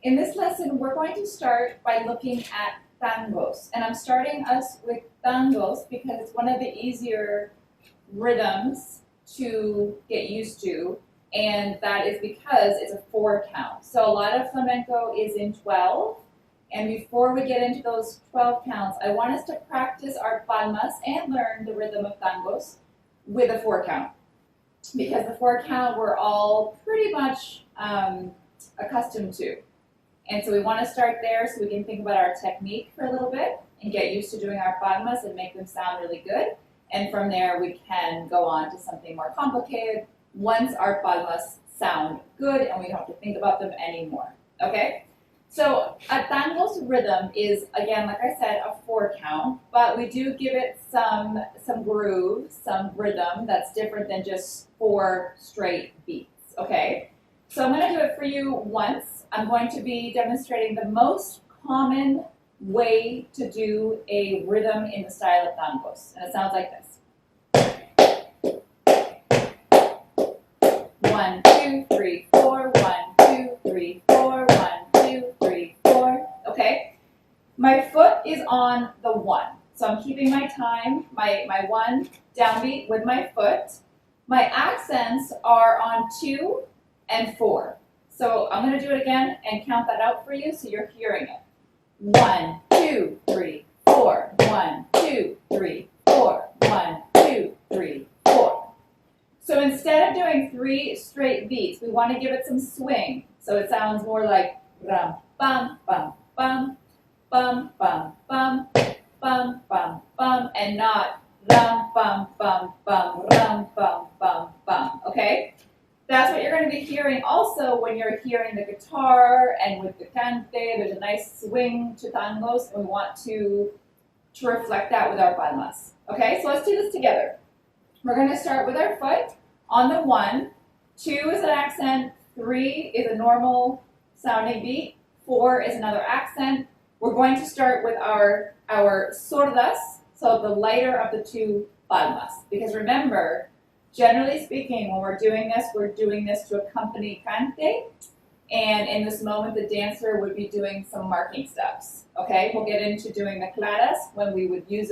In this lesson, we're going to start by looking at tangos. And I'm starting us with tangos because it's one of the easier rhythms to get used to. And that is because it's a 4 count. So a lot of flamenco is in 12. And before we get into those 12 counts, I want us to practice our palmas and learn the rhythm of tangos with a 4 count. Because the 4 count we're all pretty much accustomed to. And so we want to start there so we can think about our technique for a little bit and get used to doing our palmas and make them sound really good. And from there we can go on to something more complicated once our palmas sound good and we don't have to think about them anymore. Okay? So a tango's rhythm is, again, like I said, a 4 count, but we do give it some groove, some rhythm that's different than just 4 straight beats. Okay? So I'm going to do it for you once. I'm going to be demonstrating the most common way to do a rhythm in the style of tangos. And it sounds like this. 1, 2, 3, 4, 1, 2, 3, 4, 1, 2, 3, 4. Okay? My foot is on the 1. So I'm keeping my time, my 1 downbeat with my foot. My accents are on 2 and 4. So I'm going to do it again and count that out for you so you're hearing it. 1, 2, 3, 4. 1, 2, 3, 4. 1, 2, 3, 4. So instead of doing 3 straight beats, we want to give it some swing. So it sounds more like ram, bum, bum, bum, bum, bum, bum, bum, bum, bum, and not ram, bum, bum, bum, ram, bum, bum, bum. Okay? That's what you're going to be hearing also when you're hearing the guitar and with the cante. There's a nice swing to tangos, and we want to reflect that with our palmas. Okay, so let's do this together. We're going to start with our foot on the 1. 2 is an accent. 3 is a normal sounding beat. 4 is another accent. We're going to start with our sordas, so the lighter of the 2 palmas. Because remember, generally speaking, when we're doing this to accompany cante, and in this moment the dancer would be doing some marking steps. Okay, we'll get into doing the claras when we would use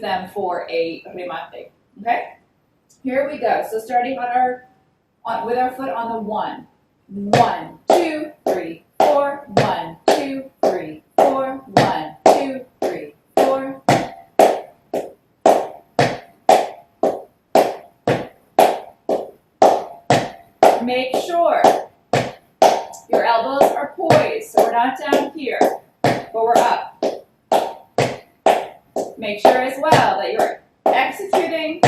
them for a remate. Okay, here we go. So starting with our foot on the 1. 1, 2, 3, 4. 1, 2, 3, 4. 1, 2, 3, 4. Make sure your elbows are poised, so we're not down here, but we're up. Make sure as well that you're executing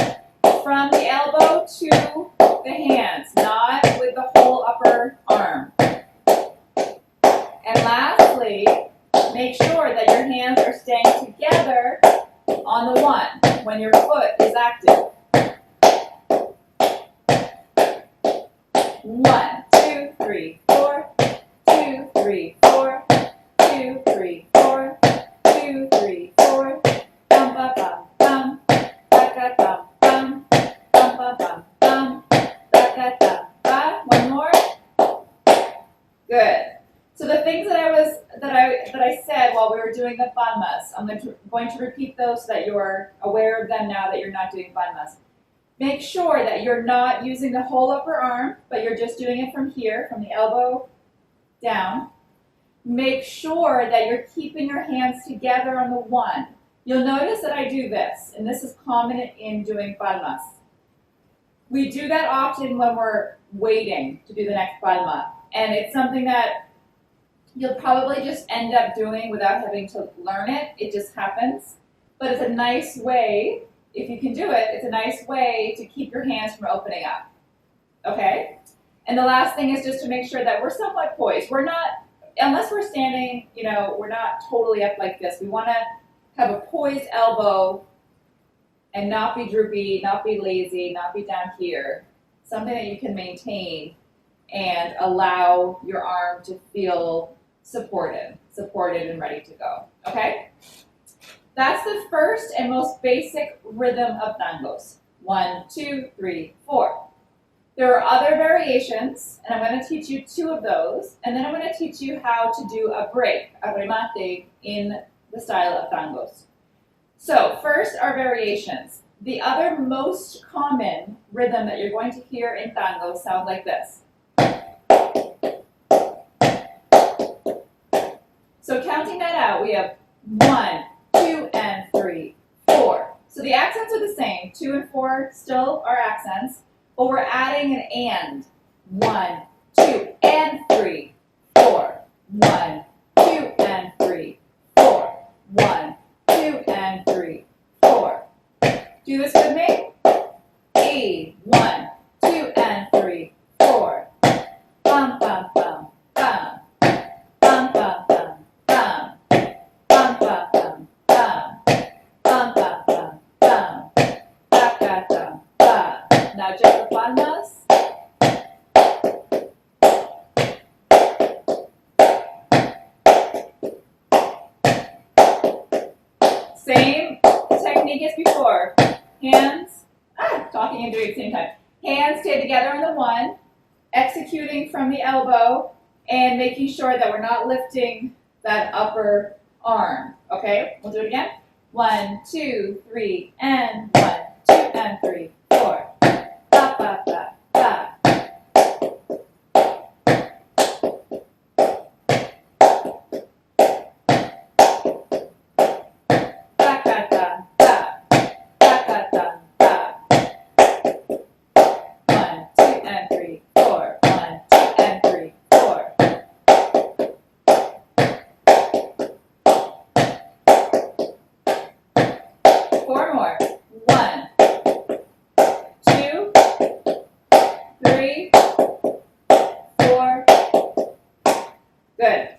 from the elbow to the hands, not with the whole upper arm. And lastly, make sure that your hands are staying together on the 1 when your foot is active. 1, 2, 3, 4. 2, 3, 4. 2, 3, 4. 2, 3, 4. Bum ba bum bum. Ba ga bum bum. Bum ba bum bum. Ba ga bum ba. One more. Good. So the things that I said while we were doing the palmas, I'm going to repeat those so that you're aware of them now that you're not doing palmas. Make sure that you're not using the whole upper arm, but you're just doing it from here, from the elbow down. Make sure that you're keeping your hands together on the 1. You'll notice that I do this, and this is common in doing palmas. We do that often when we're waiting to do the next palma, and it's something that you'll probably just end up doing without having to learn it. It just happens. But it's a nice way. If you can do it, it's a nice way to keep your hands from opening up, okay? And the last thing is just to make sure that we're somewhat poised. We're not, unless we're standing, we're not totally up like this. We want to have a poised elbow and not be droopy, not be lazy, not be down here. Something that you can maintain and allow your arm to feel supported and ready to go, okay? That's the first and most basic rhythm of tangos. 1, 2, 3, 4. There are other variations, and I'm going to teach you 2 of those, and then I'm going to teach you how to do a break, a remate, in the style of tangos. So first are variations. The other most common rhythm that you're going to hear in tango sounds like this. So counting that out, we have 1, 2, and 3, 4. So the accents are the same. 2 and 4 still are accents, but we're adding an and. 1, 2, and 3, 4. 1, 2, and 3, 4. 1, 2, and 3, 4. Do this with me. E, 1, 2, and 3, 4. Bum, bum, bum, bum. Bum, bum, bum, bum. Bum, bum, bum, bum. Bum, bum, bum, bum. Ba, ba, dum, ba. Now just the palmas. Same technique as before. Hands, talking and doing at the same time. Hands stay together on the 1, executing from the elbow, and making sure that we're not lifting that upper arm. Okay, we'll do it again. 1, 2, 3, and 1, 2, and 3, 4. Ba, ba, ba, ba. Good.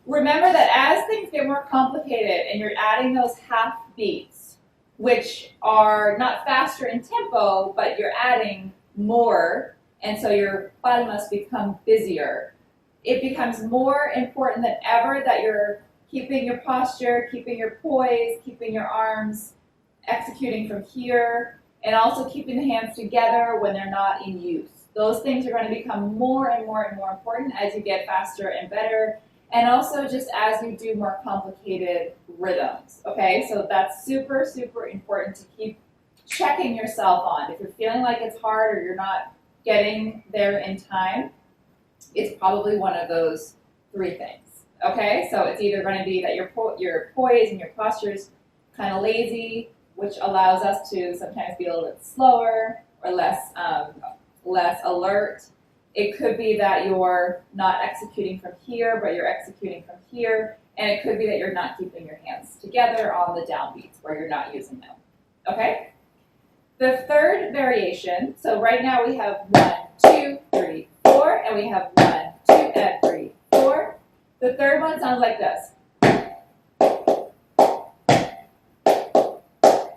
Remember that as things get more complicated and you're adding those half beats, which are not faster in tempo, but you're adding more, and so your palmas become busier. It becomes more important than ever that you're keeping your posture, keeping your poise, keeping your arms executing from here, and also keeping the hands together when they're not in use. Those things are going to become more and more and more important as you get faster and better, and also just as you do more complicated rhythms, okay? So that's super, super important to keep checking yourself on. If you're feeling like it's hard or you're not getting there in time, it's probably one of those 3 things, okay? So it's either going to be that your poise and your posture is kind of lazy, which allows us to sometimes be a little bit slower or less alert. It could be that you're not executing from here, but you're executing from here. And it could be that you're not keeping your hands together on the downbeats where you're not using them. Okay? The third variation, so right now we have 1, 2, 3, 4, and we have 1, 2, and 3, 4. The third one sounds like this.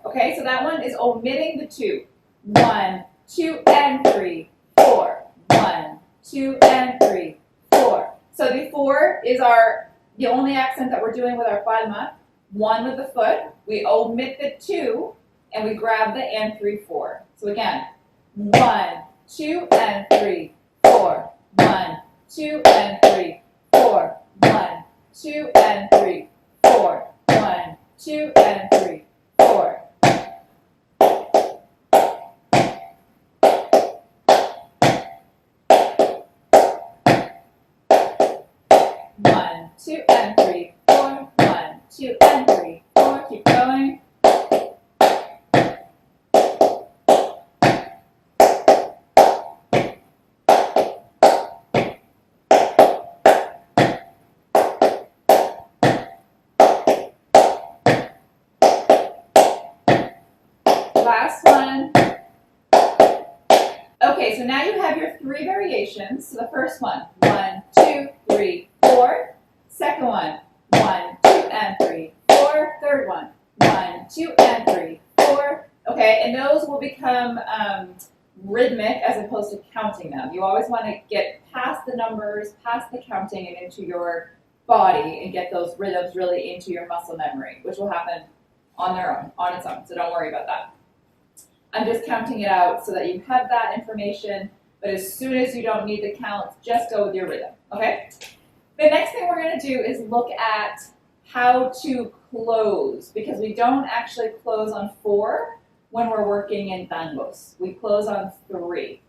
Okay, so that one is omitting the 2. 1, 2, and 3, 4. 1, 2, and 3, 4. So the 4 is the only accent that we're doing with our palma. 1 with the foot. We omit the 2, and we grab the and 3, 4. So again, 1, 2, and 3, 4. 1, 2, and 3, 4. 1, 2, and 3, 4. 1, 2, and 3, 4. 1, 2, and 3, 4. 1, 2, and 3, 4. Keep going. Last one. Okay, so now you have your 3 variations. So the first one, 1, 2, 3, 4. Second one, 1, 2, and 3, 4. Third one, 1, 2, and 3, 4. Okay, and those will become rhythmic as opposed to counting them. You always want to get past the numbers, past the counting, and into your body and get those rhythms really into your muscle memory, which will happen on their own, on its own. So don't worry about that. I'm just counting it out so that you have that information, but as soon as you don't need the count, just go with your rhythm, okay? The next thing we're going to do is look at how to close, because we don't actually close on 4 when we're working in tangos. We close on 3.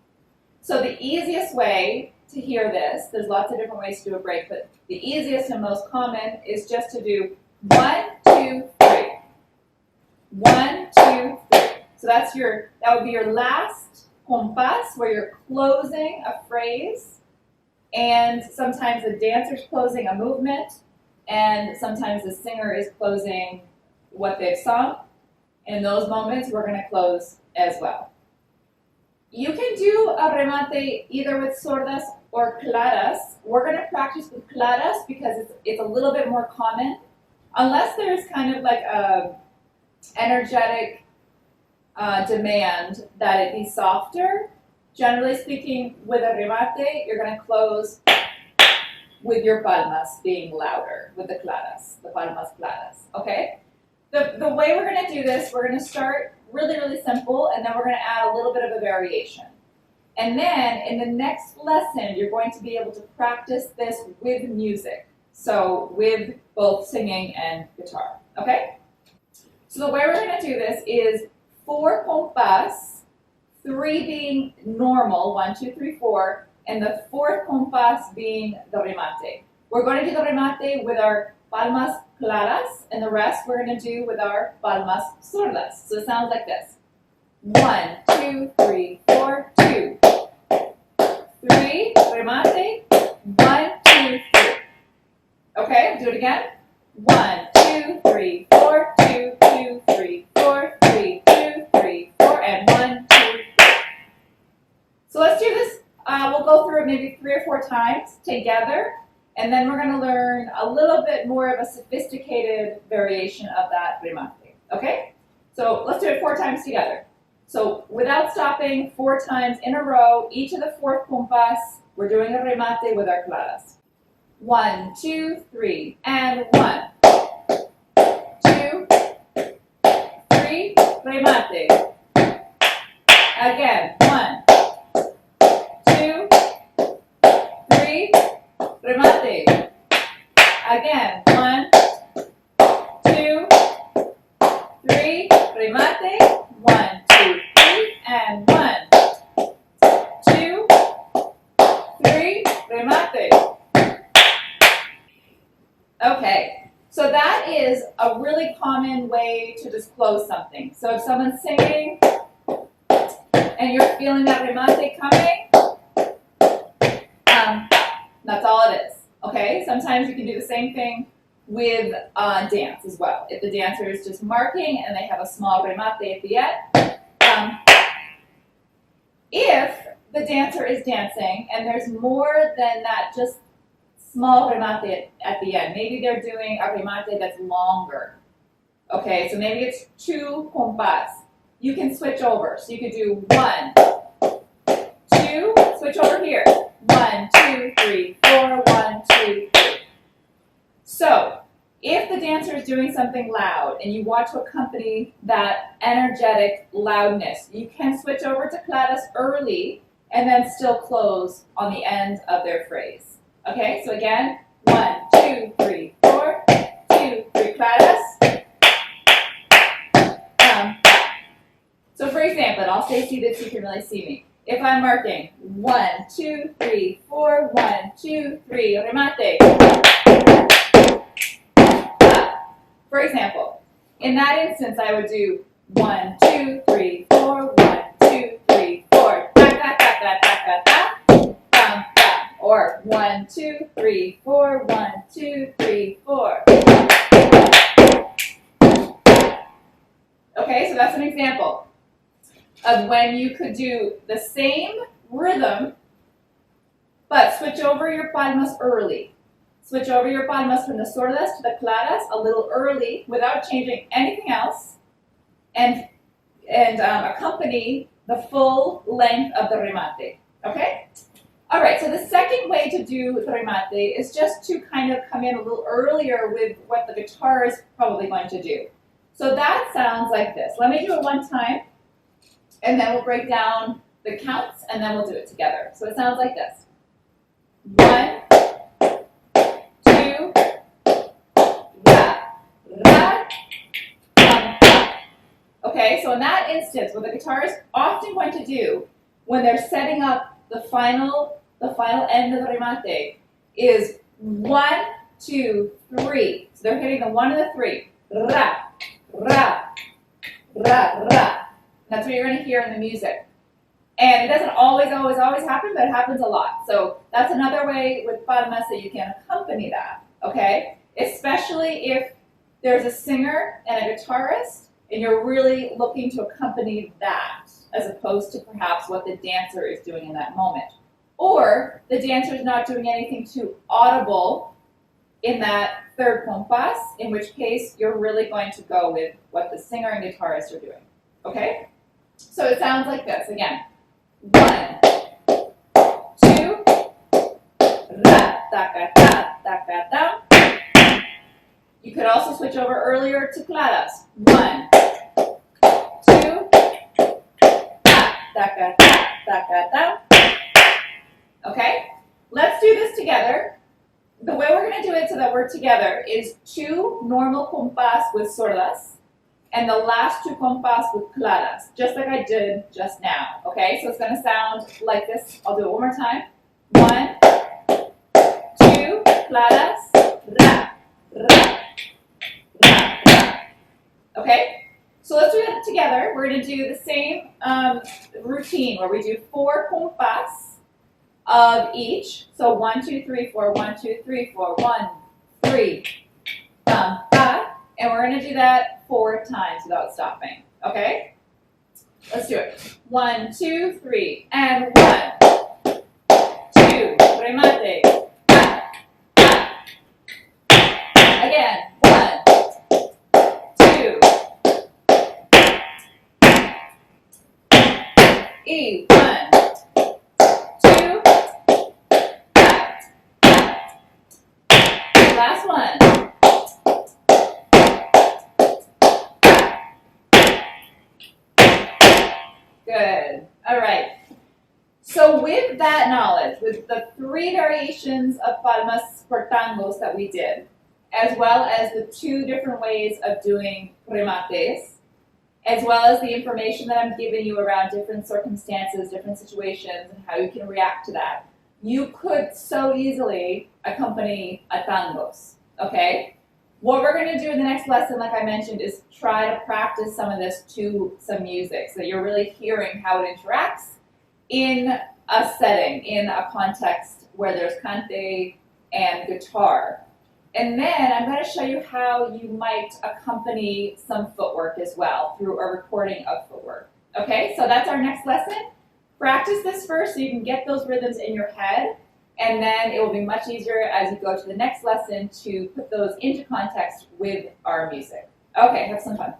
So the easiest way to hear this, there's lots of different ways to do a break, but the easiest and most common is just to do 1, 2, 3. 1, 2, 3. So that would be your last compás where you're closing a phrase, and sometimes the dancer's closing a movement, and sometimes the singer is closing what they've sung. In those moments, we're going to close as well. You can do a remate either with sordas or claras. We're going to practice with claras because it's a little bit more common. Unless there's kind of like a energetic demand that it be softer, generally speaking, with a remate, you're going to close with your palmas being louder, with the claras, the palmas claras, okay? The way we're going to do this, we're going to start really, really simple, and then we're going to add a little bit of a variation. And then in the next lesson, you're going to be able to practice this with music. So with both singing and guitar, okay? So the way we're going to do this is 4 compás, 3 being normal, 1, 2, 3, 4, and the 4th compás being the remate. We're going to do the remate with our palmas claras, and the rest we're going to do with our palmas sordas. So it sounds like this. 1, 2, 3, 4, 2. 3, remate, 1, 2, 3. Okay, do it again. 1, 2, 3, 4, 2, 2, 3, 4, 3, 2, 3, 4, and 1, 2, 3. So let's do this. We'll go through it maybe 3 or 4 times together, and then we're going to learn a little bit more of a sophisticated variation of that remate. Okay? So let's do it 4 times together. So without stopping, 4 times in a row, each of the 4th compás, we're doing a remate with our claras. 1, 2, 3, and 1, 2, 3, remate. Again, 1, 2, 3, remate. Again, 1, 2, 3, remate. 1, 2, 3, and 1, 2, 3, remate. Okay, so that is a really common way to just close something. So if someone's singing and you're feeling that remate coming, that's all it is. Okay, sometimes you can do the same thing with dance as well. If the dancer is just marking and they have a small remate at the end. If the dancer is dancing and there's more than that just small remate at the end, maybe they're doing a remate that's longer. Okay, so maybe it's 2 compás. You can switch over. So you could do 1, 2, switch over here. 1, 2, 3, 4, 1, 2, 3. So if the dancer is doing something loud and you want to accompany that energetic loudness, you can switch over to claras early and then still close on the end of their phrase. Okay, so again, 1, 2, 3, 4, 2, 3, claras. So for example, and I'll say see this so you can really see me. If I'm marking 1, 2, 3, 4, 1, 2, 3, remate. For example, in that instance, I would do 1, 2, 3, 4, 1, 2, 3, 4, ta ta ta ta ta ta ta, ta, or 1, 2, 3, 4, 1, 2, 3, 4. Okay, so that's an example of when you could do the same rhythm, but switch over your palmas early. Switch over your palmas from the sordas to the claras a little early without changing anything else, and accompany the full length of the remate. Okay? All right, so the second way to do the remate is just to kind of come in a little earlier with what the guitar is probably going to do. So that sounds like this. Let me do it one time. and then we'll break down the counts, and then we'll do it together. So it sounds like this. 1, 2, ra, ra, pam, pam. Okay, so in that instance, what the guitarist often going to do when they're setting up the final end of the remate is 1, 2, 3. So they're hitting the 1 and the 3. Ra, ra, ra, ra. That's what you're going to hear in the music. And it doesn't always happen, but it happens a lot. So that's another way with palmas that you can accompany that, okay? Especially if there's a singer and a guitarist, and you're really looking to accompany that, as opposed to perhaps what the dancer is doing in that moment. Or the dancer is not doing anything too audible in that third compás, in which case you're really going to go with what the singer and guitarist are doing, okay? So it sounds like this, again. 1, 2, ra, ta, ka, ta, ta, ka, ta. You could also switch over earlier to claras. 1, 2, ta, ta, ka, ta, ta, ka, ta. Okay? Let's do this together. The way we're going to do it so that we're together is 2 normal compás with sordas, and the last 2 compás with claras, just like I did just now, okay? So it's going to sound like this. I'll do it one more time. 1, 2, claras, ra, ra, ra, ra. Okay? So let's do it together. We're going to do the same routine where we do 4 compás of each. So 1, 2, 3, 4, 1, 2, 3, 4, 1, 3, bum, ba. And we're going to do that 4 times without stopping, okay? Let's do it. 1, 2, 3, and 1, 2, remate, pa, pa. Again, 1, 2, y 1, 2, pa, pa. Last one. Good. All right. So with that knowledge, with the 3 variations of palmas for tangos that we did, as well as the 2 different ways of doing remates, as well as the information that I'm giving you around different circumstances, different situations, and how you can react to that, you could so easily accompany a tangos, okay? What we're going to do in the next lesson, like I mentioned, is try to practice some of this to some music so that you're really hearing how it interacts in a setting, in a context where there's cante and guitar. And then I'm going to show you how you might accompany some footwork as well through a recording of footwork. Okay, so that's our next lesson. Practice this first so you can get those rhythms in your head. And then it will be much easier as you go to the next lesson to put those into context with our music. Okay, have some fun.